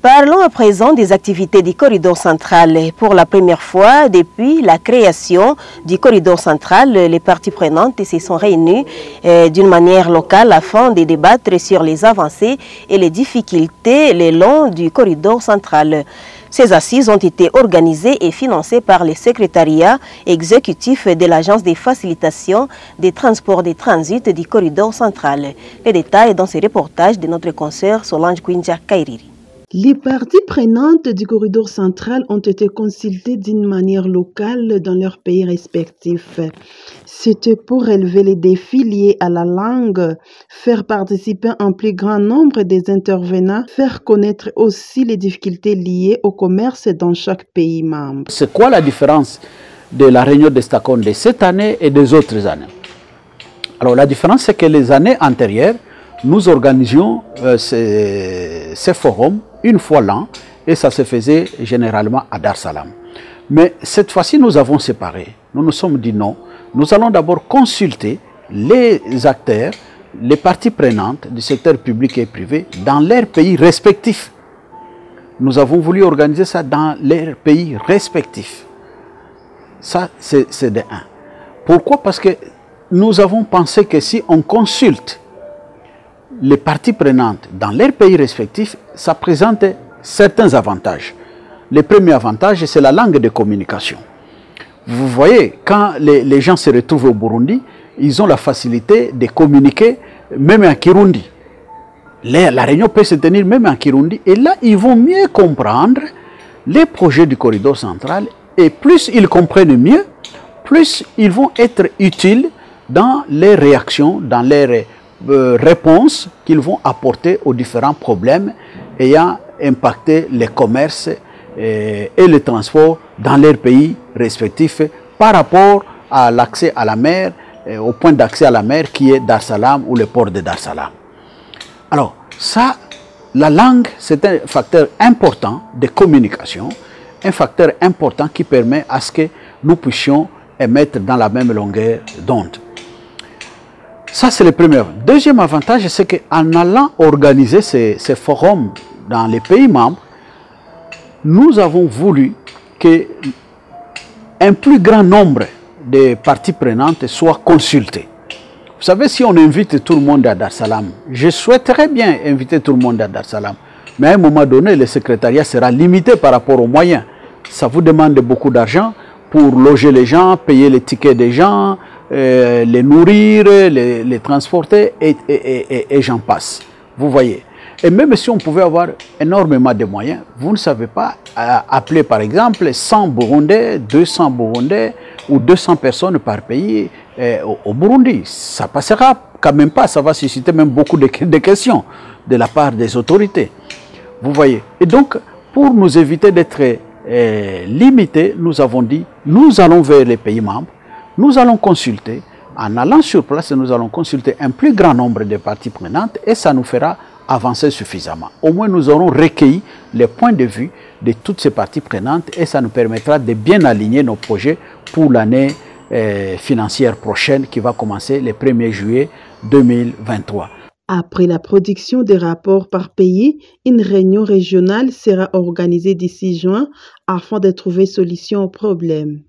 Parlons à présent des activités du corridor central. Pour la première fois depuis la création du corridor central, les parties prenantes se sont réunies d'une manière locale afin de débattre sur les avancées et les difficultés le long du corridor central. Ces assises ont été organisées et financées par le secrétariat exécutif de l'Agence de facilitation des transports de transit du corridor central. Les détails dans ce reportage de notre consoeur Solange Kwinja Kairiri. Les parties prenantes du corridor central ont été consultées d'une manière locale dans leurs pays respectifs. C'était pour relever les défis liés à la langue, faire participer un plus grand nombre des intervenants, faire connaître aussi les difficultés liées au commerce dans chaque pays membre. C'est quoi la différence de la réunion de Stockholm de cette année et des autres années? Alors la différence, c'est que les années antérieures, nous organisions ces forums une fois l'an et ça se faisait généralement à Dar es Salaam. Mais cette fois-ci, nous avons séparé. Nous nous sommes dit non. Nous allons d'abord consulter les acteurs, les parties prenantes du secteur public et privé dans leurs pays respectifs. Nous avons voulu organiser ça dans leurs pays respectifs. Ça, c'est de un. Pourquoi? Parce que nous avons pensé que si on consulte les parties prenantes dans leurs pays respectifs, ça présente certains avantages. Le premier avantage, c'est la langue de communication. Vous voyez, quand les gens se retrouvent au Burundi, ils ont la facilité de communiquer même en Kirundi. La réunion peut se tenir même en Kirundi et là, ils vont mieux comprendre les projets du corridor central et plus ils comprennent mieux, plus ils vont être utiles dans les réactions, dans les réponses qu'ils vont apporter aux différents problèmes ayant impacté les commerces et le transport dans leurs pays respectifs par rapport à l'accès à la mer, au point d'accès à la mer qui est Dar es Salaam ou le port de Dar es Salaam. Alors ça, la langue, c'est un facteur important de communication, un facteur important qui permet à ce que nous puissions émettre dans la même longueur d'onde. Ça, c'est le premier. Deuxième avantage, c'est qu'en allant organiser ces forums dans les pays membres, nous avons voulu qu'un plus grand nombre de parties prenantes soient consultées. Vous savez, si on invite tout le monde à Dar es Salaam, je souhaiterais bien inviter tout le monde à Dar es Salaam, mais à un moment donné, le secrétariat sera limité par rapport aux moyens. Ça vous demande beaucoup d'argent pour loger les gens, payer les tickets des gens, les nourrir, les transporter et j'en passe. Vous voyez. Et même si on pouvait avoir énormément de moyens, vous ne savez pas appeler par exemple 100 Burundais, 200 Burundais ou 200 personnes par pays au Burundi. Ça passera quand même pas, ça va susciter même beaucoup de questions de la part des autorités. Vous voyez. Et donc, pour nous éviter d'être limités, nous avons dit, nous allons vers les pays membres. Nous allons consulter, en allant sur place, nous allons consulter un plus grand nombre de parties prenantes et ça nous fera avancer suffisamment. Au moins, nous aurons recueilli les points de vue de toutes ces parties prenantes et ça nous permettra de bien aligner nos projets pour l'année financière prochaine qui va commencer le 1er juillet 2023. Après la production des rapports par pays, une réunion régionale sera organisée d'ici juin afin de trouver solution au problème.